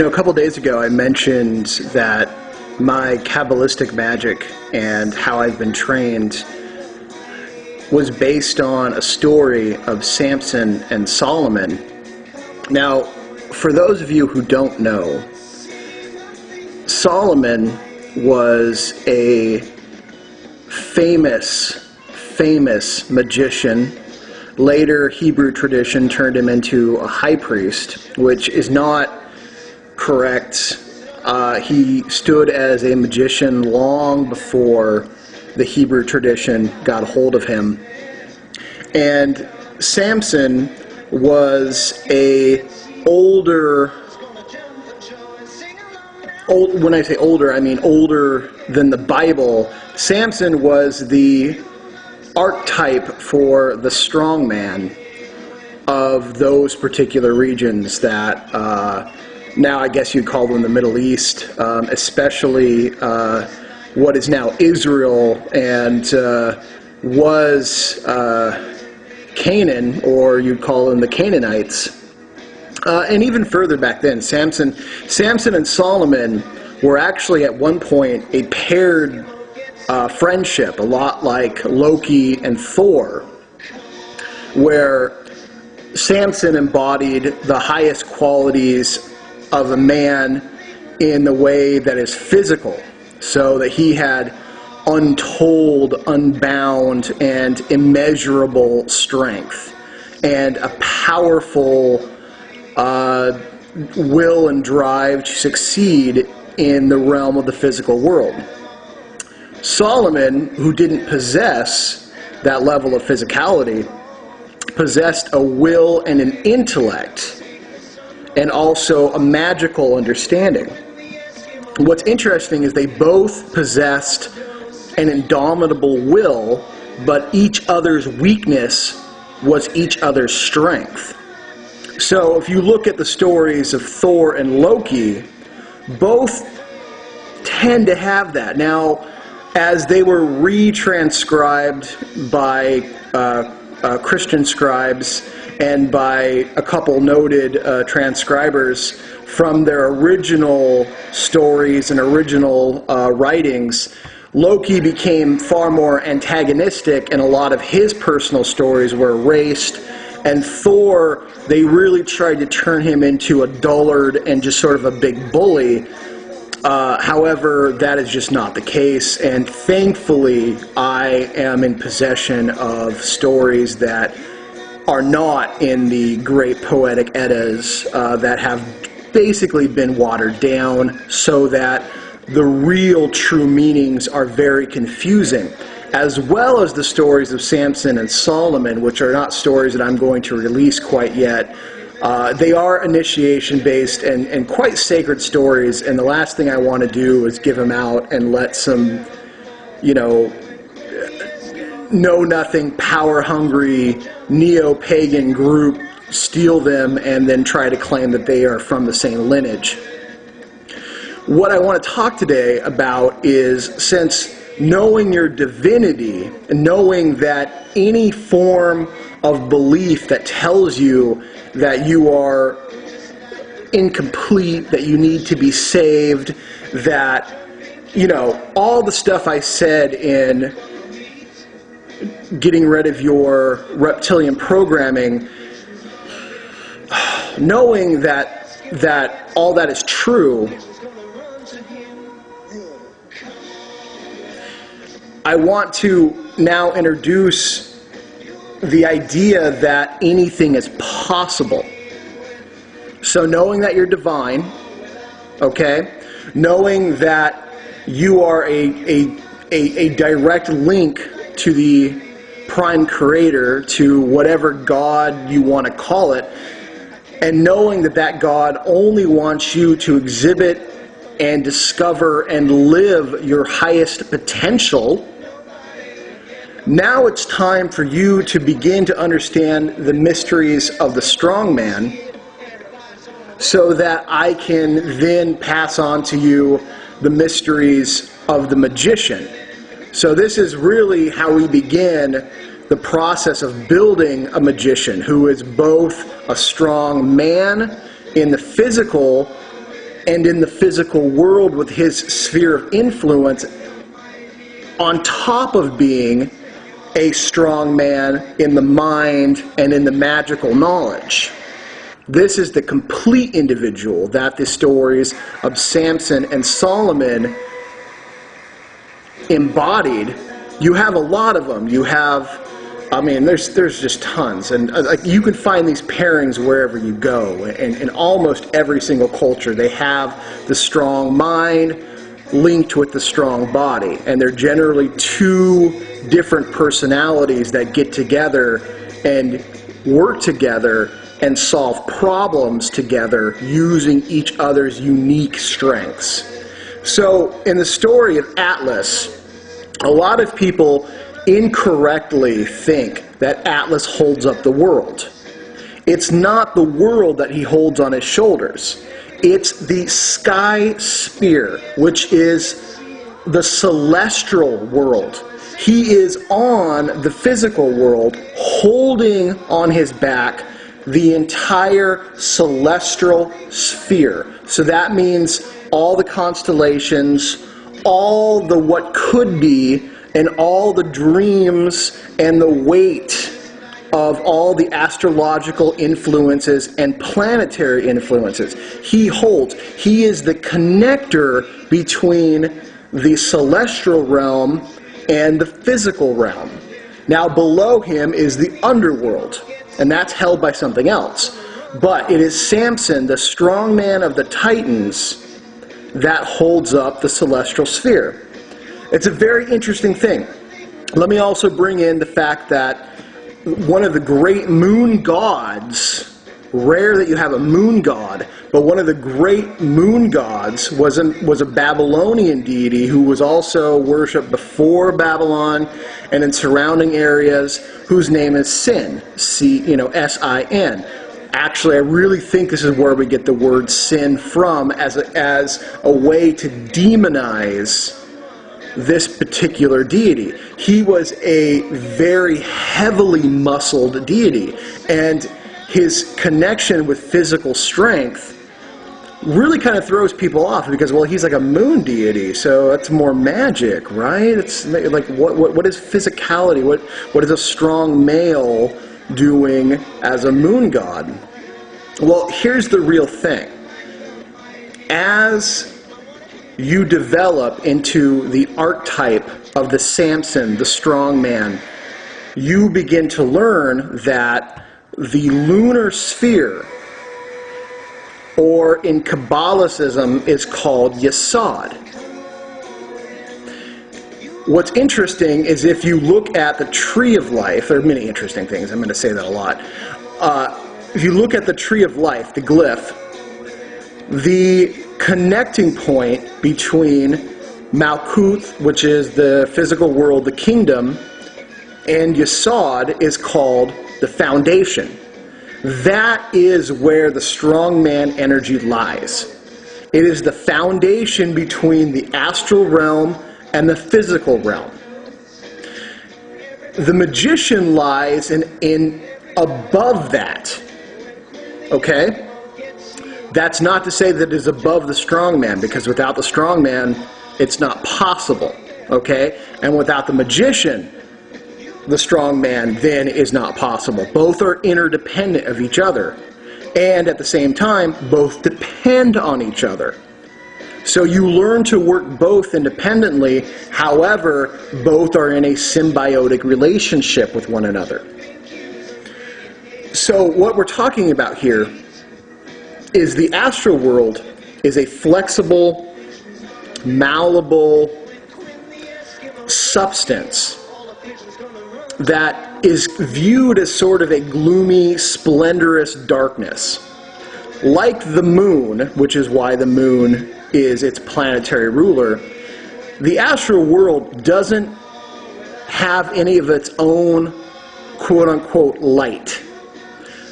A couple days ago I mentioned that my Kabbalistic magic and how I've been trained was based on a story of Samson and Solomon. Now, for those of you who don't know, Solomon was a famous magician. Later, Hebrew tradition turned him into a high priest, which is not correct. He stood as a magician long before the Hebrew tradition got a hold of him. And Samson was when I say older, I mean older than the Bible. Samson was the archetype for the strongman of those particular regions that now I guess you'd call them the Middle East, especially what is now Israel and was Canaan, or you'd call them the Canaanites. And even further back then, Samson and Solomon were actually at one point a paired friendship, a lot like Loki and Thor, where Samson embodied the highest qualities of a man in the way that is physical, so that he had untold, unbound, and immeasurable strength, and a powerful will and drive to succeed in the realm of the physical world. Solomon, who didn't possess that level of physicality, possessed a will and an intellect, and also a magical understanding. What's interesting is they both possessed an indomitable will, but each other's weakness was each other's strength. So if you look at the stories of Thor and Loki, both tend to have that. Now, as they were retranscribed by Christian scribes and by a couple noted transcribers from their original stories and original writings, Loki became far more antagonistic, and a lot of his personal stories were erased. And Thor, they really tried to turn him into a dullard and just sort of a big bully. However, that is just not the case, and thankfully I am in possession of stories that are not in the great poetic Eddas that have basically been watered down, so that the real true meanings are very confusing, as well as the stories of Samson and Solomon, which are not stories that I'm going to release quite yet. They are initiation-based and quite sacred stories, and the last thing I want to do is give them out and let some, know-nothing, power-hungry, neo-pagan group steal them and then try to claim that they are from the same lineage. What I want to talk today about is, since knowing your divinity, knowing that any form of belief that tells you that you are incomplete, that you need to be saved, that, all the stuff I said in getting rid of your reptilian programming, knowing that all that is true, I want to now introduce the idea that anything is possible. So knowing that you're divine, okay, knowing that you are a direct link to the prime creator, to whatever God you want to call it, and knowing that that God only wants you to exhibit and discover and live your highest potential. Now it's time for you to begin to understand the mysteries of the strongman, so that I can then pass on to you the mysteries of the magician. So this is really how we begin the process of building a magician who is both a strong man in the physical and in the physical world with his sphere of influence, on top of being a strong man in the mind and in the magical knowledge. This is the complete individual that the stories of Samson and Solomon embodied. You have a lot of them. You have, I mean, there's just tons, and like you can find these pairings wherever you go. And in almost every single culture, they have the strong mind linked with the strong body, and they're generally two different personalities that get together and work together and solve problems together using each other's unique strengths. So in the story of Atlas, a lot of people incorrectly think that Atlas holds up the world. It's not the world that he holds on his shoulders. It's the sky sphere, which is the celestial world. He is on the physical world, holding on his back the entire celestial sphere. So that means all the constellations, all the what could be, and all the dreams and the weight of all the astrological influences and planetary influences. He holds. He is the connector between the celestial realm and the physical realm. Now below him is the underworld, and that's held by something else. But it is Samson, the strong man of the Titans, that holds up the celestial sphere. It's a very interesting thing. Let me also bring in the fact that one of the great moon gods, rare that you have a moon god, but one of the great moon gods was a Babylonian deity who was also worshipped before Babylon and in surrounding areas, whose name is Sin, S-I-N. Actually, I really think this is where we get the word sin from, as a way to demonize this particular deity. He was a very heavily muscled deity, and his connection with physical strength really kind of throws people off, because, well, he's like a moon deity, so that's more magic, right? It's like, what is physicality? What is a strong male doing as a moon god? Well, here's the real thing. As you develop into the archetype of the Samson, the strong man, you begin to learn that the lunar sphere, or in Kabbalicism is called Yesod. What's interesting is if you look at the tree of life, there are many interesting things, I'm going to say that a lot. If you look at the tree of life, the glyph, the connecting point between Malkuth, which is the physical world, the kingdom, and Yesod is called the foundation. That is where the strongman energy lies. It is the foundation between the astral realm and the physical realm. The magician lies in above that. Okay? That's not to say that it is above the strongman, because without the strongman, it's not possible. Okay? And without the magician, the strongman then is not possible. Both are interdependent of each other. And at the same time, both depend on each other. So you learn to work both independently, however, both are in a symbiotic relationship with one another. So what we're talking about here is the astral world is a flexible, malleable substance that is viewed as sort of a gloomy, splendorous darkness. Like the moon, which is why the moon is its planetary ruler, the astral world doesn't have any of its own quote-unquote light.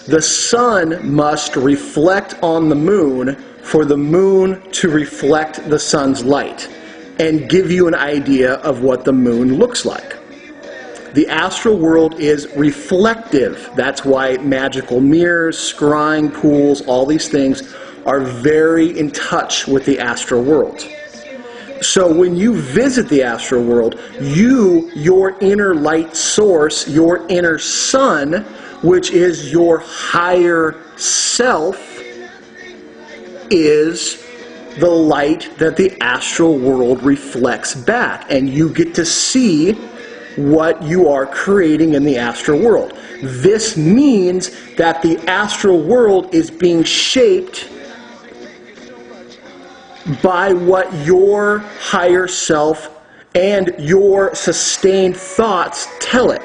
The sun must reflect on the moon for the moon to reflect the sun's light and give you an idea of what the moon looks like. The astral world is reflective. That's why magical mirrors, scrying pools, all these things are very in touch with the astral world. So when you visit the astral world, your inner light source, your inner sun, which is your higher self, is the light that the astral world reflects back. And you get to see what you are creating in the astral world. This means that the astral world is being shaped by what your higher self and your sustained thoughts tell it.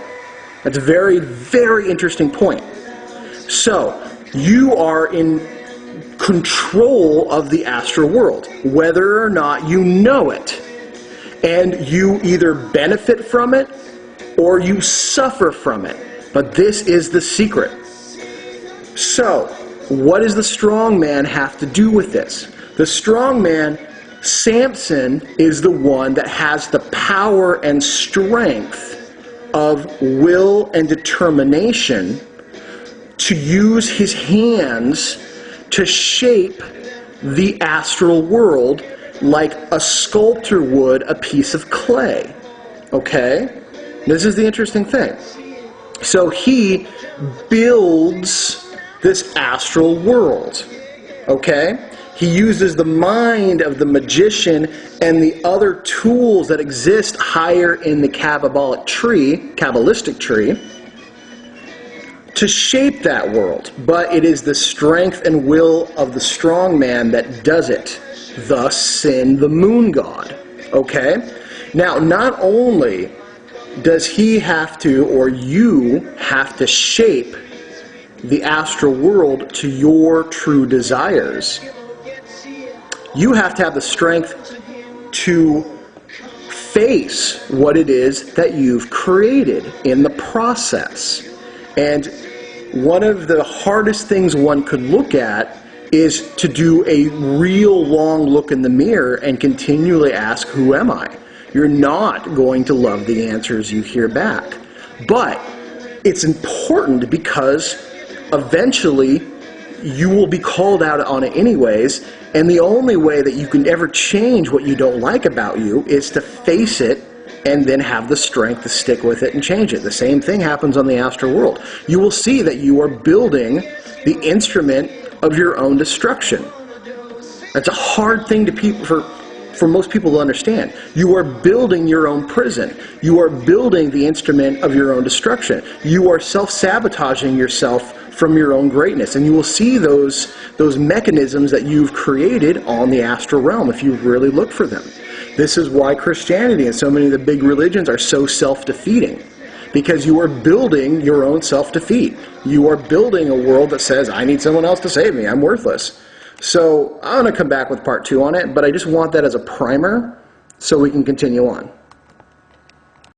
That's a very, very interesting point. So, you are in control of the astral world, whether or not you know it. And you either benefit from it or you suffer from it. But this is the secret. So, what does the strong man have to do with this? The strong man, Samson, is the one that has the power and strength of will and determination to use his hands to shape the astral world like a sculptor would a piece of clay. Okay? This is the interesting thing. So he builds this astral world. Okay? He uses the mind of the magician and the other tools that exist higher in the Kabbalistic tree, to shape that world. But it is the strength and will of the strong man that does it. Thus, Sin, the moon god. Okay? Now, not only does he have to, or you have to shape the astral world to your true desires, you have to have the strength to face what it is that you've created in the process. And one of the hardest things one could look at is to do a real long look in the mirror and continually ask, who am I? You're not going to love the answers you hear back. But it's important because eventually you will be called out on it anyways, and the only way that you can ever change what you don't like about you is to face it and then have the strength to stick with it and change it. The same thing happens on the astral world. You will see that you are building the instrument of your own destruction. That's a hard thing for most people to understand. You are building your own prison. You are building the instrument of your own destruction. You are self-sabotaging yourself from your own greatness. And you will see those mechanisms that you've created on the astral realm if you really look for them. This is why Christianity and so many of the big religions are so self-defeating. Because you are building your own self-defeat. You are building a world that says, I need someone else to save me. I'm worthless. So I'm going to come back with part 2 on it, but I just want that as a primer so we can continue on.